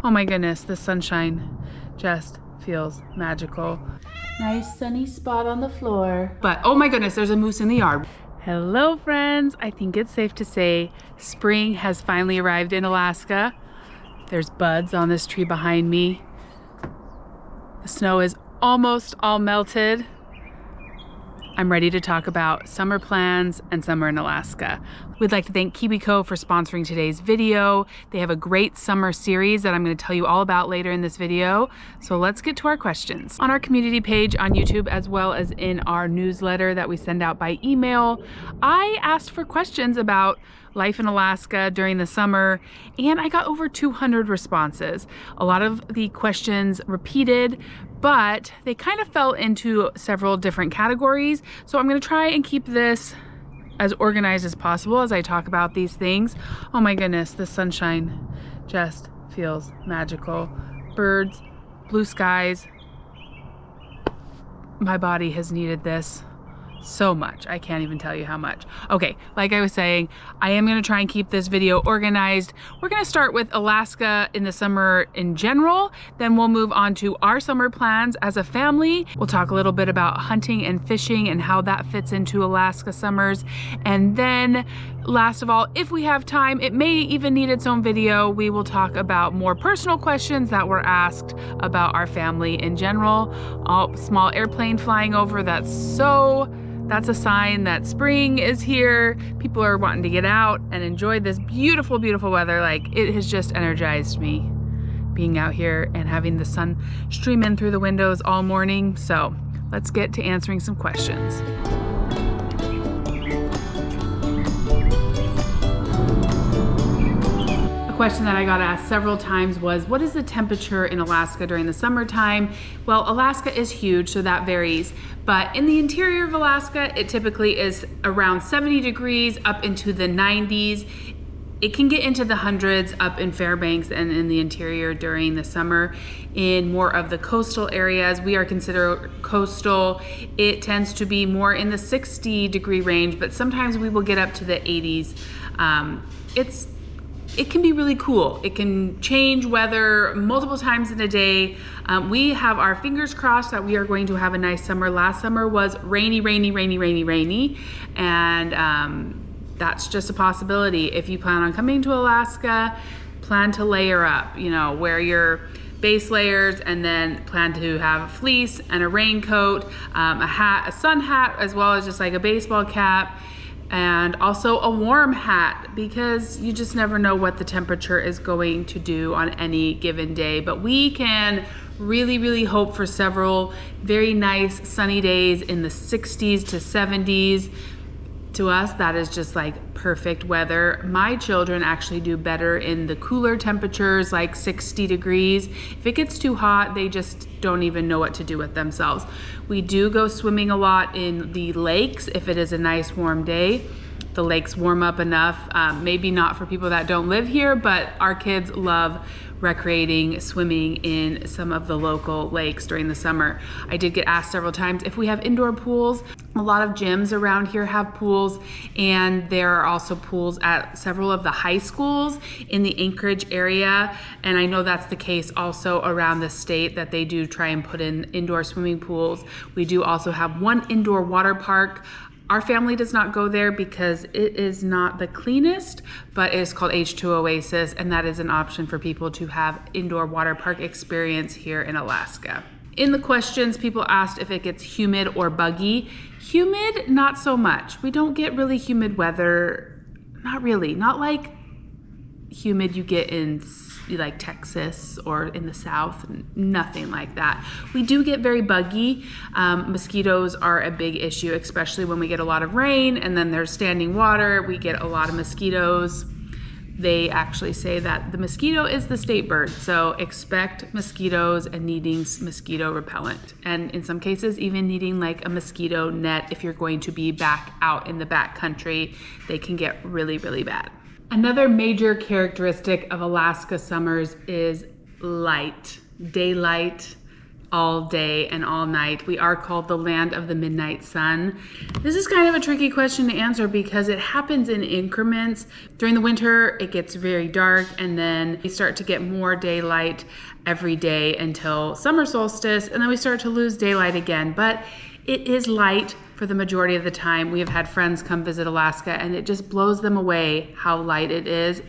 Oh my goodness, the sunshine just feels magical. Nice sunny spot on the floor. But oh my goodness, there's a moose in the yard. Hello friends, I think it's safe to say spring has finally arrived in Alaska. There's buds on this tree behind me. The snow is almost all melted. I'm ready to talk about summer plans and summer in Alaska. We'd like to thank KiwiCo for sponsoring today's video. They have a great summer series that I'm going to tell you all about later in this video. So let's get to our questions. On our community page on YouTube, as well as in our newsletter that we send out by email, I asked for questions about life in Alaska during the summer, and I got over 200 responses. A lot of the questions repeated, but they kind of fell into several different categories. So I'm gonna try and keep this as organized as possible as I talk about these things. Oh my goodness, the sunshine just feels magical. Birds, blue skies. My body has needed this so much. I can't even tell you how much. Okay, like I was saying, I am gonna try and keep this video organized. We're gonna start with Alaska in the summer in general, then we'll move on to our summer plans as a family. We'll talk a little bit about hunting and fishing and how that fits into Alaska summers. And then last of all, if we have time, it may even need its own video, we will talk about more personal questions that were asked about our family in general. Small airplane flying over, that's a sign that spring is here. People are wanting to get out and enjoy this beautiful, beautiful weather. Like, it has just energized me being out here and having the sun stream in through the windows all morning. So let's get to answering some questions. A question that I got asked several times was, what is the temperature in Alaska during the summertime? Well, Alaska is huge, so that varies. But in the interior of Alaska, it typically is around 70 degrees up into the 90s. It can get into the hundreds up in Fairbanks and in the interior during the summer. In more of the coastal areas, we are considered coastal. It tends to be more in the 60-degree range, but sometimes we will get up to the 80s. It can be really cool. It can change weather multiple times in a day. We have our fingers crossed that we are going to have a nice summer. Last summer was rainy, and that's just a possibility. If you plan on coming to Alaska, plan to layer up, wear your base layers, and then plan to have a fleece and a raincoat, a hat, a sun hat, as well as just like a baseball cap, and also a warm hat, because you just never know what the temperature is going to do on any given day. But we can really, really hope for several very nice sunny days in the 60s to 70s. To us, that is just like perfect weather. My children actually do better in the cooler temperatures, like 60 degrees. If it gets too hot, they just don't even know what to do with themselves. We do go swimming a lot in the lakes if it is a nice warm day. The lakes warm up enough, maybe not for people that don't live here, but our kids love recreating, swimming in some of the local lakes during the summer. I did get asked several times if we have indoor pools. A lot of gyms around here have pools, and there are also pools at several of the high schools in the Anchorage area. And I know that's the case also around the state, that they do try and put in indoor swimming pools. We do also have one indoor water park. Our family does not go there because it is not the cleanest, but it is called H2 Oasis, and that is an option for people to have indoor water park experience here in Alaska. In the questions, people asked if it gets humid or buggy. Humid, not so much. We don't get really humid weather. Not really. Not like humid you get in like Texas or in the South. Nothing like that. We do get very buggy. Mosquitoes are a big issue, especially when we get a lot of rain and then there's standing water. We get a lot of mosquitoes. They actually say that the mosquito is the state bird, so expect mosquitoes and needing mosquito repellent. And in some cases, even needing like a mosquito net if you're going to be back out in the back country. They can get really, really bad. Another major characteristic of Alaska summers is light, daylight. all day and all night. We are called the land of the midnight sun. This is kind of a tricky question to answer because it happens in increments. During the winter, it gets very dark, and then we start to get more daylight every day until summer solstice, and then we start to lose daylight again. But it is light for the majority of the time. We have had friends come visit Alaska, and it just blows them away how light it is.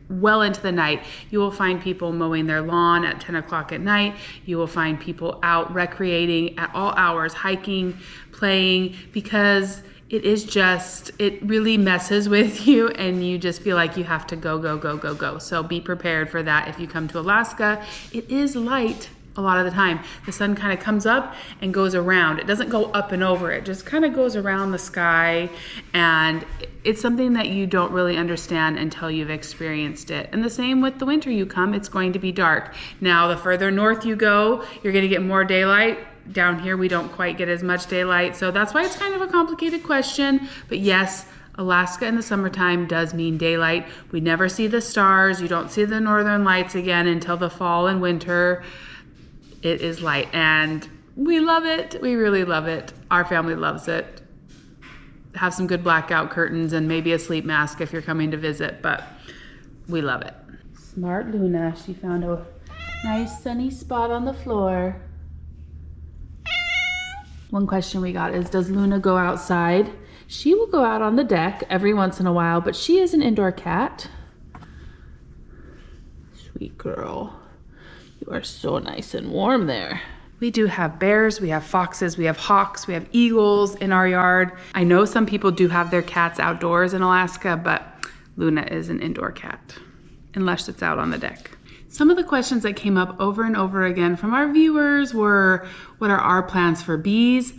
Well into the night. You will find people mowing their lawn at 10 o'clock at night. You will find people out recreating at all hours, hiking, playing, because it really messes with you and you just feel like you have to go, go, go, go, go. So be prepared for that if you come to Alaska. It is light a lot of the time. The sun kind of comes up and goes around. It doesn't go up and over. It just kind of goes around the sky, and it's something that you don't really understand until you've experienced it. And the same with the winter you come, it's going to be dark. Now, the further north you go, you're going to get more daylight. Down here, we don't quite get as much daylight. So that's why it's kind of a complicated question. But yes, Alaska in the summertime does mean daylight. We never see the stars. You don't see the northern lights again until the fall and winter. It is light, and we love it. We really love it. Our family loves it. Have some good blackout curtains and maybe a sleep mask if you're coming to visit, but we love it. Smart Luna, she found a nice sunny spot on the floor. One question we got is, does Luna go outside? She will go out on the deck every once in a while, but she is an indoor cat. Sweet girl. You are so nice and warm there. We do have bears, we have foxes, we have hawks, we have eagles in our yard. I know some people do have their cats outdoors in Alaska, but Luna is an indoor cat, unless it's out on the deck. Some of the questions that came up over and over again from our viewers were, what are our plans for bees,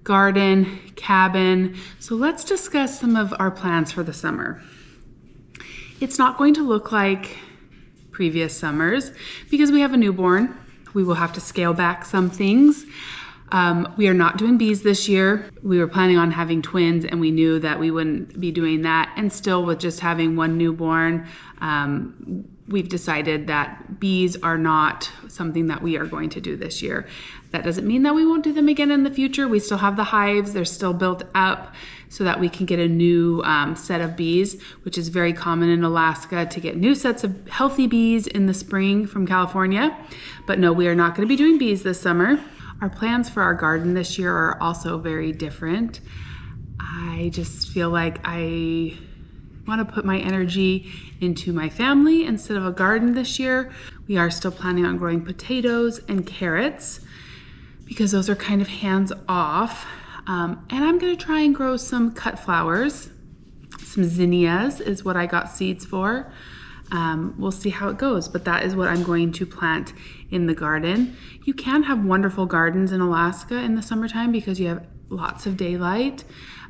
garden, cabin? So let's discuss some of our plans for the summer. It's not going to look like previous summers because we have a newborn. We will have to scale back some things. We are not doing bees this year. We were planning on having twins, and we knew that we wouldn't be doing that. And still, with just having one newborn, we've decided that bees are not something that we are going to do this year. That doesn't mean that we won't do them again in the future. We still have the hives. They're still built up so that we can get a new set of bees, which is very common in Alaska to get new sets of healthy bees in the spring from California. But no, we are not going to be doing bees this summer. Our plans for our garden this year are also very different. I just feel like I want to put my energy into my family instead of a garden this year. We are still planning on growing potatoes and carrots because those are kind of hands off. And I'm going to try and grow some cut flowers. Some zinnias is what I got seeds for. We'll see how it goes, but that is what I'm going to plant in the garden. You can have wonderful gardens in Alaska in the summertime because you have lots of daylight.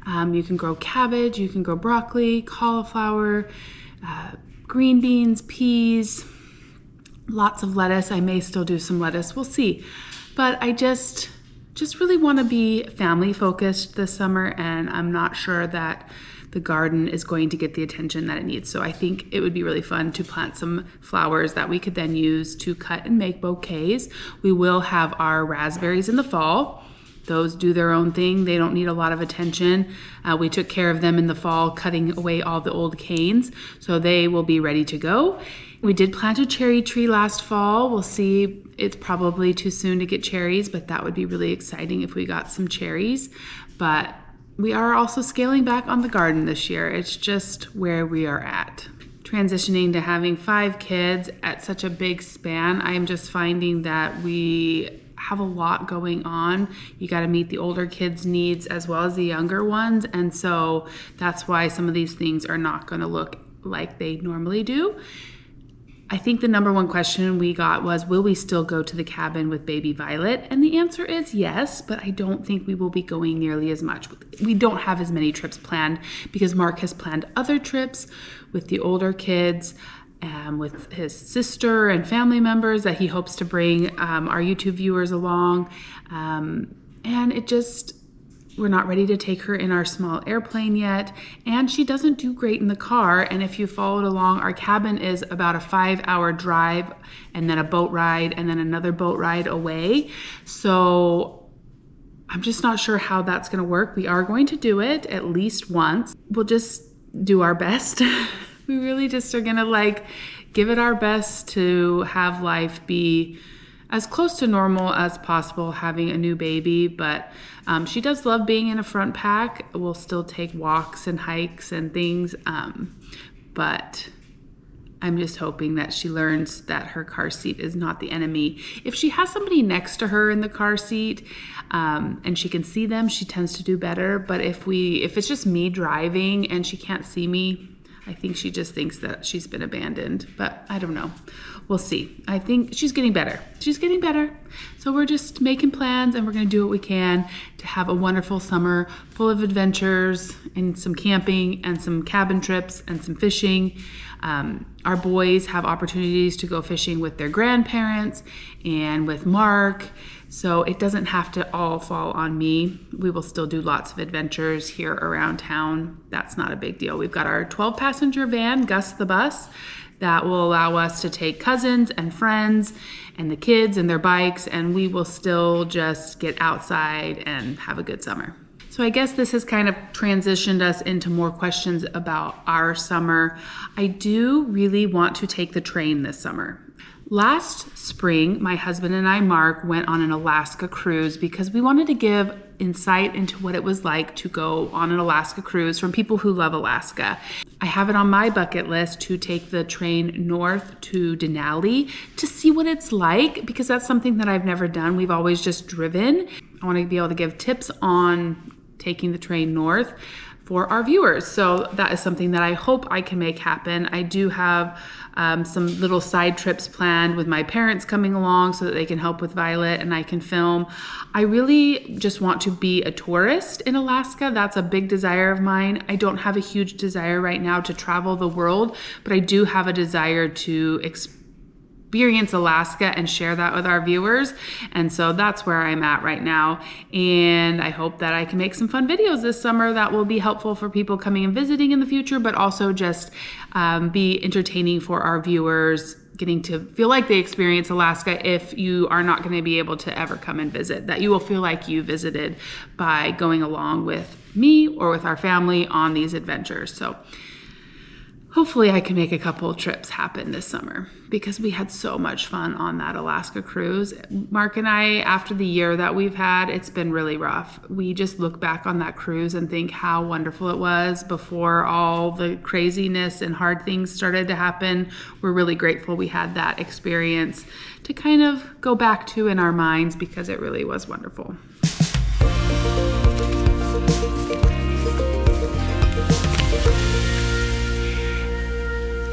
You can grow cabbage, you can grow broccoli, cauliflower, green beans, peas, lots of lettuce. I may still do some lettuce, we'll see. But I just really want to be family focused this summer, and I'm not sure that the garden is going to get the attention that it needs. So I think it would be really fun to plant some flowers that we could then use to cut and make bouquets. We will have our raspberries in the fall. Those do their own thing. They don't need a lot of attention. We took care of them in the fall, cutting away all the old canes, so they will be ready to go. We did plant a cherry tree last fall. We'll see. It's probably too soon to get cherries, but that would be really exciting if we got some cherries. But we are also scaling back on the garden this year. It's just where we are at. Transitioning to having 5 kids at such a big span, I am just finding that we have a lot going on. You got to meet the older kids' needs as well as the younger ones. And so that's why some of these things are not going to look like they normally do. I think the number one question we got was, will we still go to the cabin with baby Violet? And the answer is yes, but I don't think we will be going nearly as much. We don't have as many trips planned because Mark has planned other trips with the older kids, with his sister and family members that he hopes to bring our YouTube viewers along. And we're not ready to take her in our small airplane yet, and she doesn't do great in the car. And if you followed along, our cabin is about a 5-hour drive and then a boat ride and then another boat ride away. So I'm just not sure how that's going to work. We are going to do it at least once. We'll just do our best. We really just are going to give it our best to have life be as close to normal as possible having a new baby. But she does love being in a front pack. We'll still take walks and hikes and things. But I'm just hoping that she learns that her car seat is not the enemy. If she has somebody next to her in the car seat and she can see them, she tends to do better. But if it's just me driving and she can't see me, I think she just thinks that she's been abandoned, but I don't know. We'll see. I think she's getting better. She's getting better. So we're just making plans and we're going to do what we can to have a wonderful summer full of adventures and some camping and some cabin trips and some fishing. Our boys have opportunities to go fishing with their grandparents and with Mark. So it doesn't have to all fall on me. We will still do lots of adventures here around town. That's not a big deal. We've got our 12-passenger van, Gus the Bus, that will allow us to take cousins and friends and the kids and their bikes, and we will still just get outside and have a good summer. So I guess this has kind of transitioned us into more questions about our summer. I do really want to take the train this summer. Last spring, my husband and I, Mark, went on an Alaska cruise because we wanted to give insight into what it was like to go on an Alaska cruise from people who love Alaska. I have it on my bucket list to take the train north to Denali to see what it's like, because that's something that I've never done. We've always just driven. I want to be able to give tips on taking the train north for our viewers. So that is something that I hope I can make happen. I do have some little side trips planned with my parents coming along so that they can help with Violet and I can film. I really just want to be a tourist in Alaska. That's a big desire of mine. I don't have a huge desire right now to travel the world, but I do have a desire to experience Alaska and share that with our viewers. And so that's where I'm at right now. And I hope that I can make some fun videos this summer that will be helpful for people coming and visiting in the future, but also just be entertaining for our viewers, getting to feel like they experience Alaska if you are not going to be able to ever come and visit, that you will feel like you visited by going along with me or with our family on these adventures. So hopefully I can make a couple of trips happen this summer because we had so much fun on that Alaska cruise. Mark and I, after the year that we've had, it's been really rough. We just look back on that cruise and think how wonderful it was before all the craziness and hard things started to happen. We're really grateful we had that experience to kind of go back to in our minds because it really was wonderful.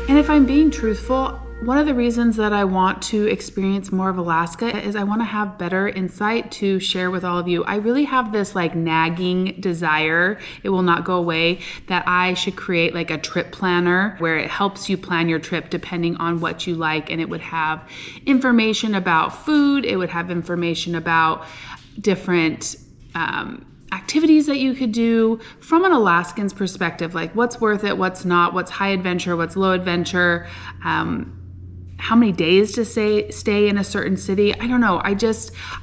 And if I'm being truthful, one of the reasons that I want to experience more of Alaska is I want to have better insight to share with all of you. I really have this nagging desire, it will not go away, that I should create a trip planner where it helps you plan your trip depending on what you like. And it would have information about food, it would have information about different activities that you could do from an Alaskan's perspective, like what's worth it, what's not, what's high adventure, what's low adventure, how many days to stay in a certain city. I don't know. I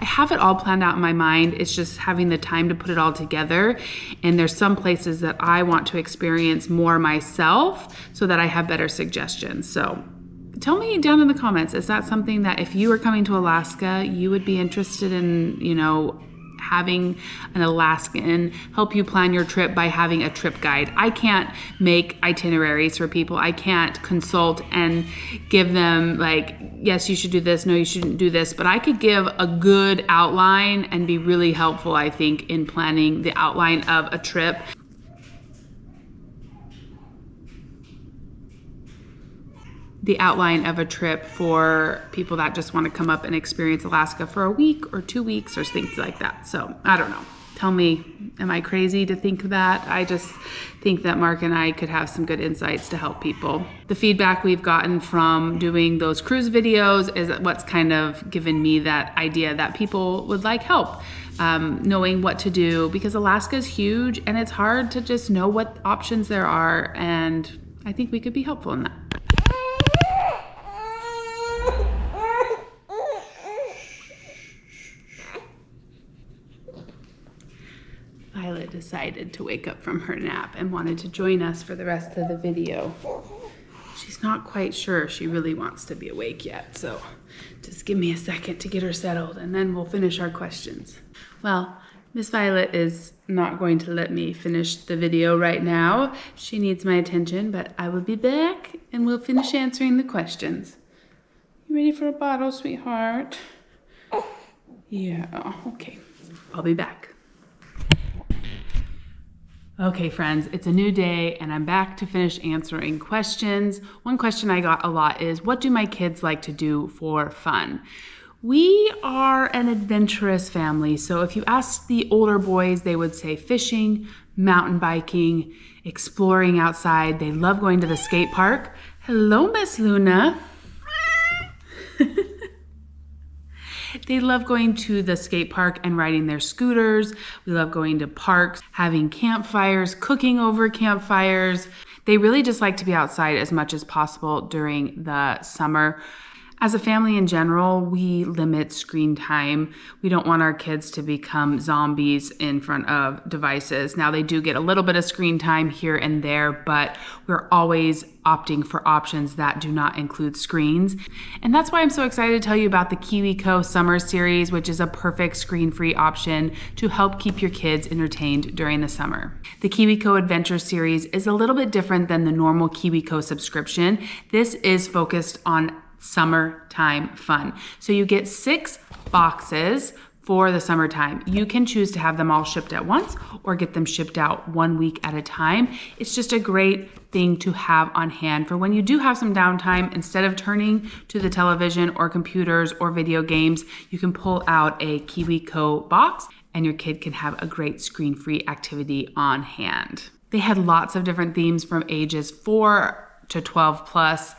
have it all planned out in my mind. It's just having the time to put it all together. And there's some places that I want to experience more myself so that I have better suggestions. So tell me down in the comments, is that something that if you were coming to Alaska, you would be interested in, having an Alaskan help you plan your trip by having a trip guide? I can't make itineraries for people. I can't consult and give them yes, you should do this, no, you shouldn't do this, but I could give a good outline and be really helpful, I think, in planning the outline of a trip. The outline of a trip for people that just want to come up and experience Alaska for a week or 2 weeks or things like that. So I don't know. Tell me Am I crazy to think that? I just think that Mark and I could have some good insights to help people. The feedback we've gotten from doing those cruise videos is what's kind of given me that idea that people would like help knowing what to do, because Alaska is huge and it's hard to just know what options there are, and I think we could be helpful in that. Violet decided to wake up from her nap and wanted to join us for the rest of the video. She's not quite sure she really wants to be awake yet, so just give me a second to get her settled and then we'll finish our questions. Well, Miss Violet is not going to let me finish the video right now. She needs my attention, but I will be back and we'll finish answering the questions. You ready for a bottle, sweetheart? Yeah, okay. I'll be back. Okay, friends, it's a new day and I'm back to finish answering questions. One question I got a lot is, what do my kids like to do for fun? We are an adventurous family, so if you ask the older boys, they would say fishing, mountain biking, exploring outside. They love going to the skate park. Hello, Miss Luna. They love going to the skate park and riding their scooters. We love going to parks, having campfires, cooking over campfires. They really just like to be outside as much as possible during the summer. As a family in general, we limit screen time. We don't want our kids to become zombies in front of devices. Now, they do get a little bit of screen time here and there, but we're always opting for options that do not include screens. And that's why I'm so excited to tell you about the KiwiCo Summer Series, which is a perfect screen-free option to help keep your kids entertained during the summer. The KiwiCo Adventure Series is a little bit different than the normal KiwiCo subscription. This is focused on summertime fun. So you get 6 boxes for the summertime. You can choose to have them all shipped at once or get them shipped out 1 week at a time. It's just a great thing to have on hand for when you do have some downtime. Instead of turning to the television or computers or video games, you can pull out a KiwiCo box and your kid can have a great screen-free activity on hand. They had lots of different themes from ages 4 to 12 plus.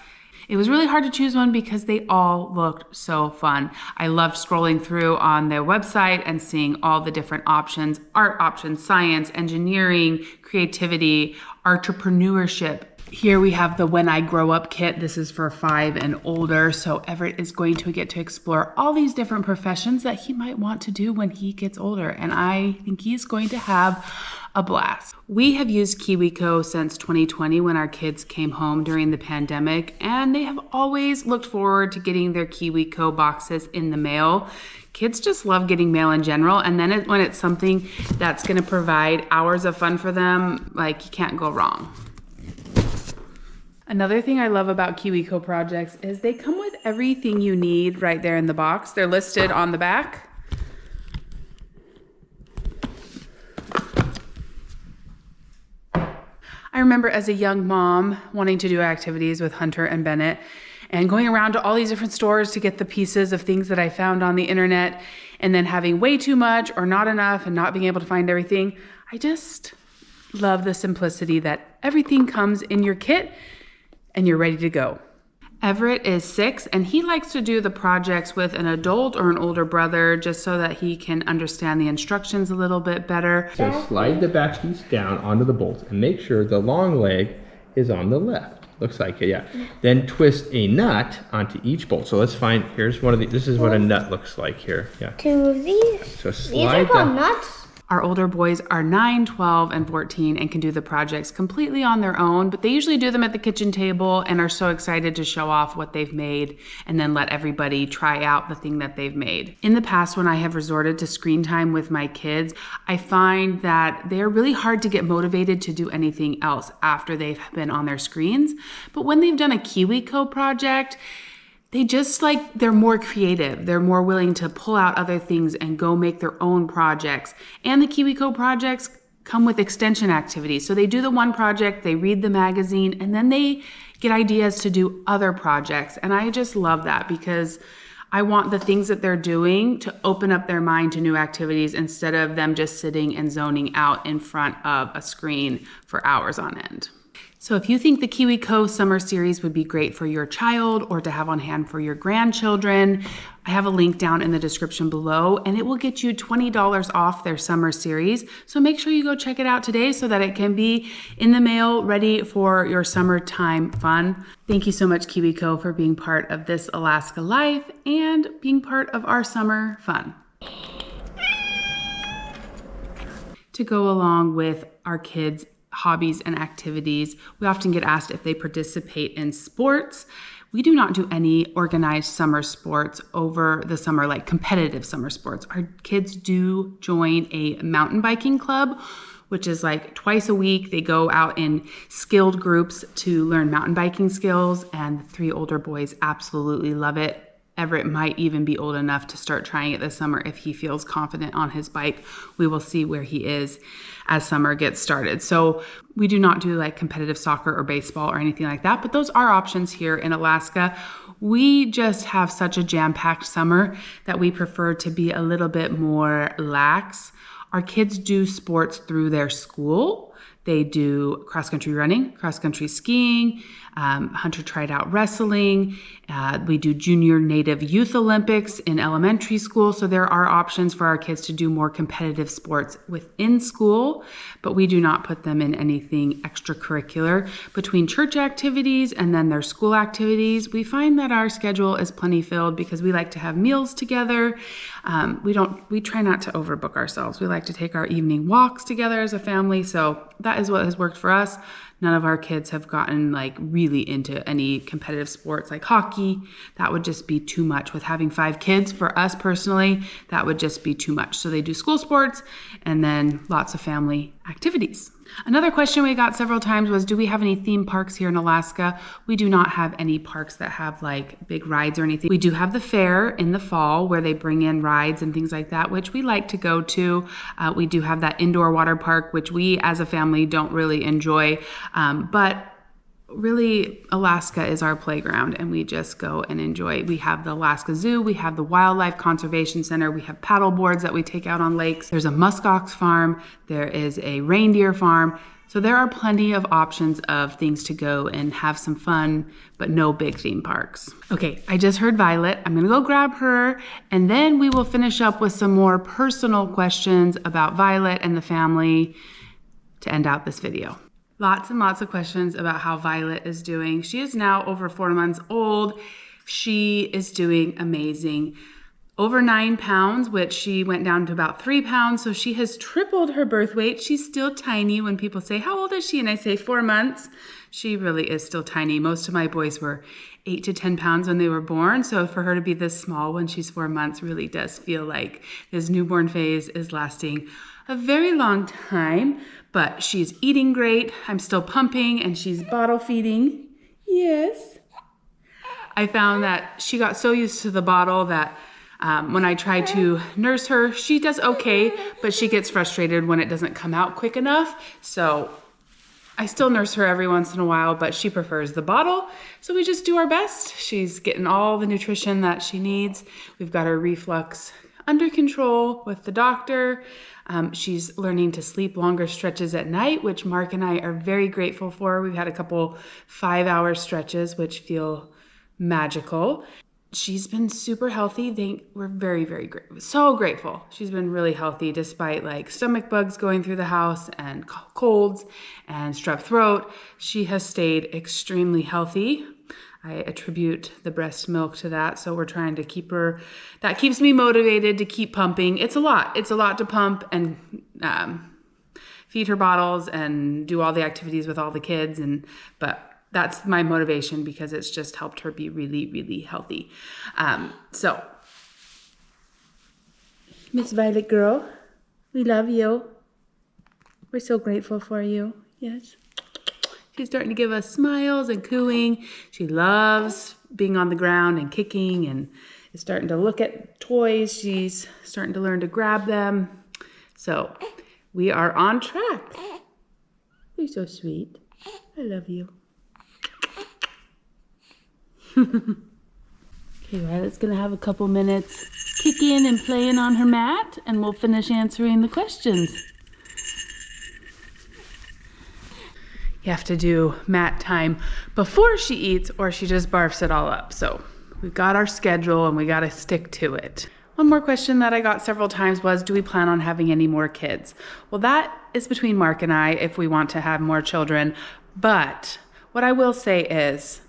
It was really hard to choose one because they all looked so fun. I loved scrolling through on their website and seeing all the different options, art options, science, engineering, creativity, entrepreneurship. Here we have the When I Grow Up kit. This is for 5 and older. So Everett is going to get to explore all these different professions that he might want to do when he gets older. And I think he's going to have a blast. We have used KiwiCo since 2020 when our kids came home during the pandemic, and they have always looked forward to getting their KiwiCo boxes in the mail. Kids just love getting mail in general, and then when it's something that's going to provide hours of fun for them, like, you can't go wrong. Another thing I love about KiwiCo projects is they come with everything you need right there in the box. They're listed on the back. I remember as a young mom wanting to do activities with Hunter and Bennett and going around to all these different stores to get the pieces of things that I found on the internet, and then having way too much or not enough and not being able to find everything. I just love the simplicity that everything comes in your kit and you're ready to go. Everett is 6 and he likes to do the projects with an adult or an older brother just so that he can understand the instructions a little bit better. So slide the back piece down onto the bolt and make sure the long leg is on the left. Looks like it, yeah. Then twist a nut onto each bolt. So let's find, here's one of the, this is what a nut looks like here. Yeah. 2 of these. So slide These are called nuts. Our older boys are 9, 12, and 14 and can do the projects completely on their own, but they usually do them at the kitchen table and are so excited to show off what they've made and then let everybody try out the thing that they've made. In the past, when I have resorted to screen time with my kids, I find that they're really hard to get motivated to do anything else after they've been on their screens. But when they've done a KiwiCo project, they just they're more creative. They're more willing to pull out other things and go make their own projects. And the KiwiCo projects come with extension activities. So they do the one project, they read the magazine, and then they get ideas to do other projects. And I just love that because I want the things that they're doing to open up their mind to new activities instead of them just sitting and zoning out in front of a screen for hours on end. So if you think the KiwiCo summer series would be great for your child or to have on hand for your grandchildren, I have a link down in the description below, and it will get you $20 off their summer series. So make sure you go check it out today so that it can be in the mail ready for your summertime fun. Thank you so much, KiwiCo, for being part of This Alaska Life and being part of our summer fun. To go along with our kids' hobbies and activities, we often get asked if they participate in sports. We do not do any organized summer sports over the summer, like competitive summer sports. Our kids do join a mountain biking club, which is like twice a week. They go out in skilled groups to learn mountain biking skills, and the 3 older boys absolutely love it. Everett might even be old enough to start trying it this summer if he feels confident on his bike. We will see where he is as summer gets started. So we do not do like competitive soccer or baseball or anything like that, but those are options here in Alaska. We just have such a jam-packed summer that we prefer to be a little bit more lax. Our kids do sports through their school. They do cross-country running, cross-country skiing, Hunter tried out wrestling. We do Junior Native Youth Olympics in elementary school. So there are options for our kids to do more competitive sports within school, but we do not put them in anything extracurricular. Between church activities and then their school activities, we find that our schedule is plenty filled because we like to have meals together. We try not to overbook ourselves. We like to take our evening walks together as a family. So that is what has worked for us. None of our kids have gotten like really into any competitive sports like hockey. That would just be too much. With having 5 kids, for us personally, that would just be too much. So they do school sports and then lots of family activities. Another question we got several times was, do we have any theme parks here in Alaska? We do not have any parks that have like big rides or anything. We do have the fair in the fall where they bring in rides and things like that, which we like to go to. We do have that indoor water park, which we as a family don't really enjoy, but really Alaska is our playground and we just go and enjoy. We have the Alaska Zoo, we have the Wildlife Conservation Center, we have paddle boards that we take out on lakes. There's a muskox farm, there is a reindeer farm. So there are plenty of options of things to go and have some fun, but no big theme parks. Okay, I just heard Violet. I'm gonna go grab her and then we will finish up with some more personal questions about Violet and the family to end out this video. Lots and lots of questions about how Violet is doing. She is now over 4 months old. She is doing amazing. Over 9 pounds, which she went down to about 3 pounds. So she has tripled her birth weight. She's still tiny. When people say, how old is she? And I say 4 months. She really is still tiny. Most of my boys were 8 to 10 pounds when they were born. So for her to be this small when she's 4 months really does feel like this newborn phase is lasting a very long time. But she's eating great. I'm still pumping and she's bottle feeding. Yes. I found that she got so used to the bottle that when I try to nurse her, she does okay, but she gets frustrated when it doesn't come out quick enough. So I still nurse her every once in a while, but she prefers the bottle. So we just do our best. She's getting all the nutrition that she needs. We've got her reflux under control with the doctor. She's learning to sleep longer stretches at night, which Mark and I are very grateful for. We've had a couple 5-hour stretches, which feel magical. She's been super healthy. We're very, very so grateful. She's been really healthy despite like stomach bugs going through the house and colds and strep throat. She has stayed extremely healthy. I attribute the breast milk to that. So we're trying to keep her, that keeps me motivated to keep pumping. It's a lot to pump and feed her bottles and do all the activities with all the kids. But that's my motivation because it's just helped her be really, really healthy. So Miss Violet girl, we love you. We're so grateful for you. Yes. She's starting to give us smiles and cooing. She loves being on the ground and kicking and is starting to look at toys. She's starting to learn to grab them. So we are on track. You're so sweet. I love you. Okay, Riley's gonna have a couple minutes kicking and playing on her mat, and we'll finish answering the questions. You have to do mat time before she eats or she just barfs it all up. So we've got our schedule and we gotta stick to it. One more question that I got several times was, do we plan on having any more kids? Well, that is between Mark and I if we want to have more children. But what I will say is,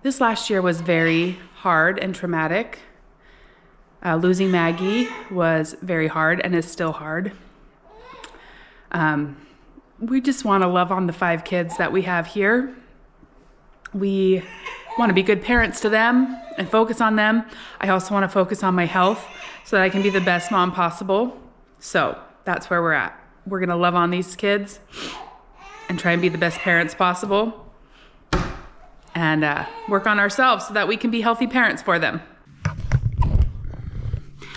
this last year was very hard and traumatic. Losing Maggie was very hard and is still hard. We just want to love on the 5 kids that we have here. We want to be good parents to them and focus on them. I also want to focus on my health so that I can be the best mom possible. So that's where we're at. We're going to love on these kids and try and be the best parents possible and work on ourselves so that we can be healthy parents for them.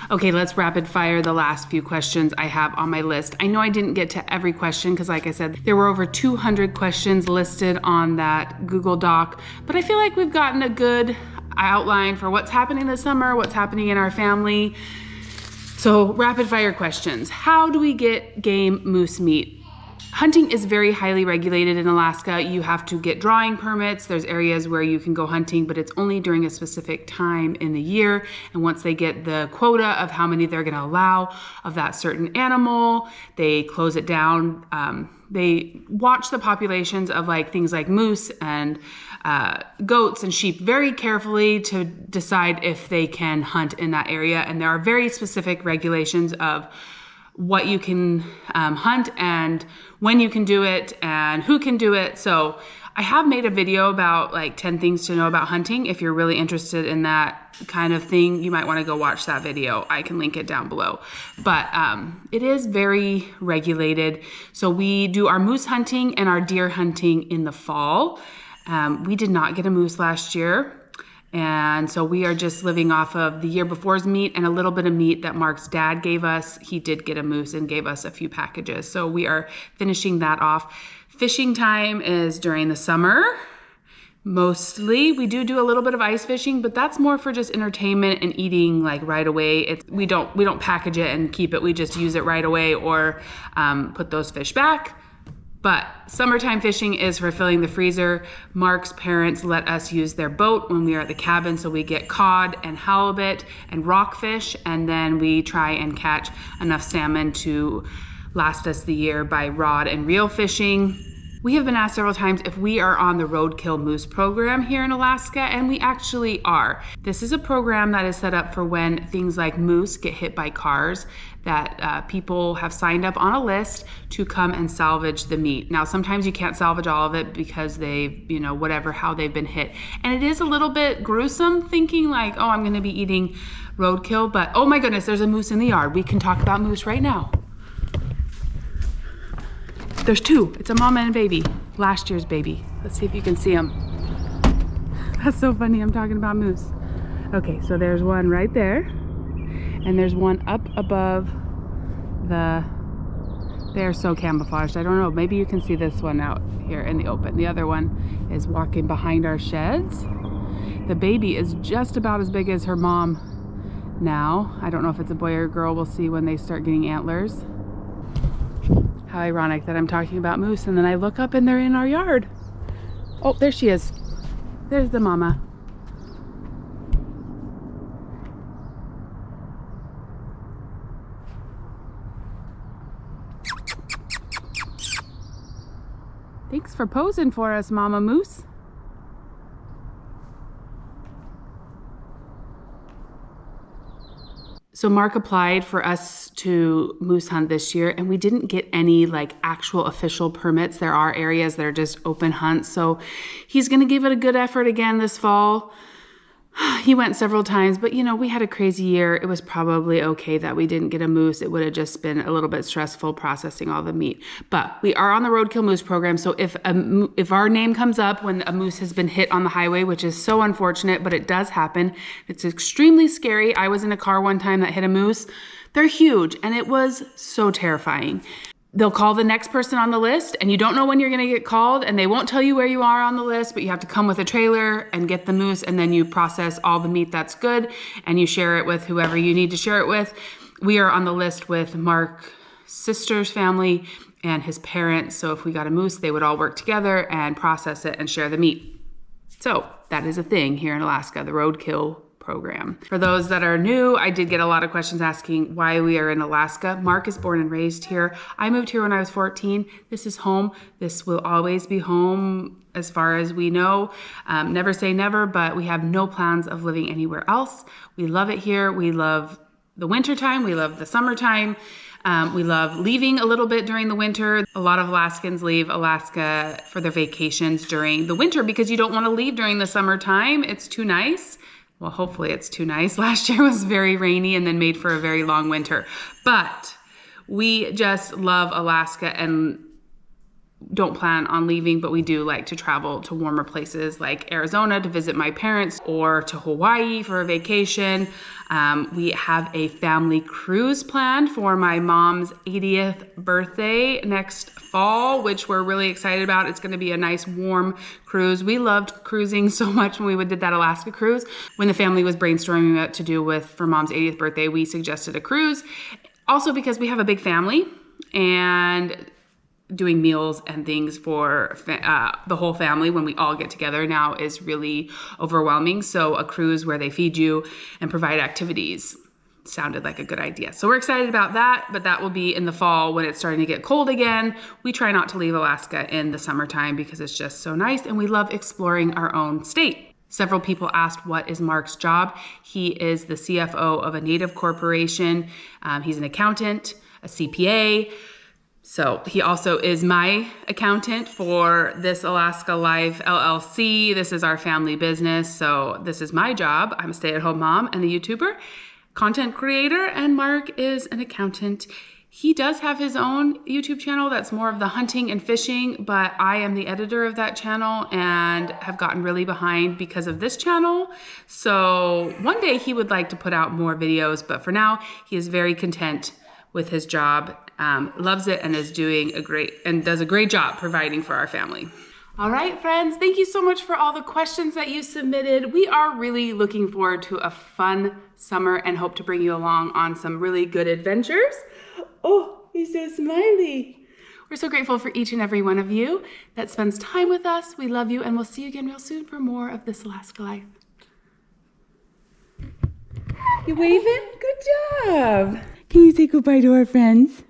Okay, let's rapid fire the last few questions I have on my list. I know I didn't get to every question because, like I said, there were over 200 questions listed on that Google Doc, but I feel like we've gotten a good outline for what's happening this summer, what's happening in our family. So rapid fire questions. How do we get game moose meat? Hunting is very highly regulated in Alaska. You have to get drawing permits. There's areas where you can go hunting, but it's only during a specific time in the year. And once they get the quota of how many they're gonna allow of that certain animal, they close it down. They watch the populations of things like moose and goats and sheep very carefully to decide if they can hunt in that area. And there are very specific regulations of what you can hunt and when you can do it and who can do it. So I have made a video about 10 things to know about hunting. If you're really interested in that kind of thing, you might want to go watch that video. I can link it down below. But it is very regulated. So we do our moose hunting and our deer hunting in the fall. We did not get a moose last year. And so we are just living off of the year before's meat and a little bit of meat that Mark's dad gave us. He did get a moose and gave us a few packages. So we are finishing that off. Fishing time is during the summer. Mostly, we do a little bit of ice fishing, but that's more for just entertainment and eating right away. We don't package it and keep it. We just use it right away or put those fish back. But summertime fishing is for filling the freezer. Mark's parents let us use their boat when we are at the cabin, so we get cod and halibut and rockfish, and then we try and catch enough salmon to last us the year by rod and reel fishing. We have been asked several times if we are on the Roadkill Moose program here in Alaska, and we actually are. This is a program that is set up for when things like moose get hit by cars, that people have signed up on a list to come and salvage the meat. Now, sometimes you can't salvage all of it because they've, how they've been hit. And it is a little bit gruesome thinking oh, I'm gonna be eating roadkill, but oh my goodness, there's a moose in the yard. We can talk about moose right now. There's 2. It's a mama and a baby. Last year's baby. Let's see if you can see them. That's so funny. I'm talking about moose. Okay, so there's one right there. And there's one up above they're so camouflaged. I don't know. Maybe you can see this one out here in the open. The other one is walking behind our sheds. The baby is just about as big as her mom now. I don't know if it's a boy or a girl. We'll see when they start getting antlers. How ironic that I'm talking about moose and then I look up and they're in our yard. Oh, there she is. There's the mama. Thanks for posing for us, Mama Moose. So Mark applied for us to moose hunt this year and we didn't get any actual official permits. There are areas that are just open hunts. So he's gonna give it a good effort again this fall. He went several times, but we had a crazy year. It was probably okay that we didn't get a moose. It would have just been a little bit stressful processing all the meat. But we are on the Roadkill Moose program, so if our name comes up when a moose has been hit on the highway, which is so unfortunate, but it does happen. It's extremely scary. I was in a car one time that hit a moose. They're huge, and it was so terrifying. they'll call the next person on the list, and you don't know when you're gonna get called, and they won't tell you where you are on the list, but you have to come with a trailer and get the moose, and then you process all the meat that's good, and you share it with whoever you need to share it with. We are on the list with Mark's sister's family and his parents, so if we got a moose, they would all work together and process it and share the meat. So that is a thing here in Alaska, the roadkill program. For those that are new, I did get a lot of questions asking why we are in Alaska. Mark is born and raised here. I moved here when I was 14. This is home. This will always be home as far as we know. Never say never, but we have no plans of living anywhere else. We love it here. We love the wintertime. We love the summertime. We love leaving a little bit during the winter. A lot of Alaskans leave Alaska for their vacations during the winter because you don't want to leave during the summertime. It's too nice. Well, hopefully it's too nice. Last year was very rainy and then made for a very long winter. But we just love Alaska and don't plan on leaving, but we do like to travel to warmer places like Arizona to visit my parents or to Hawaii for a vacation. We have a family cruise planned for my mom's 80th birthday next fall, which we're really excited about. It's going to be a nice warm cruise. We loved cruising so much when we did that Alaska cruise. When the family was brainstorming what to do for mom's 80th birthday, we suggested a cruise. Also because we have a big family and doing meals and things for the whole family when we all get together now is really overwhelming. So a cruise where they feed you and provide activities sounded like a good idea. So we're excited about that, but that will be in the fall when it's starting to get cold again. We try not to leave Alaska in the summertime because it's just so nice and we love exploring our own state. Several people asked, what is Mark's job? He is the CFO of a native corporation. He's an accountant, a CPA. So he also is my accountant for This Alaska Life LLC. This is our family business. So this is my job. I'm a stay-at-home mom and a YouTuber, content creator, and Mark is an accountant. He does have his own YouTube channel that's more of the hunting and fishing, but I am the editor of that channel and have gotten really behind because of this channel. So one day he would like to put out more videos, but for now he is very content with his job, loves it, and does a great job providing for our family. All right, friends, thank you so much for all the questions that you submitted. We are really looking forward to a fun summer and hope to bring you along on some really good adventures. Oh, he's so smiley. We're so grateful for each and every one of you that spends time with us. We love you, and we'll see you again real soon for more of This Alaska Life. You waving? Good job. Can you say goodbye to our friends?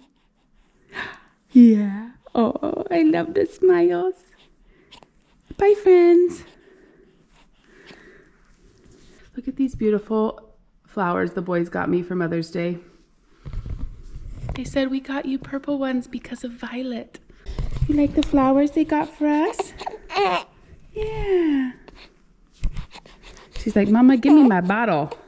Yeah. Oh, I love the smiles. Bye, friends. Look at these beautiful flowers the boys got me for Mother's Day. They said we got you purple ones because of Violet. You like the flowers they got for us? Yeah. She's like, Mama, give me my bottle.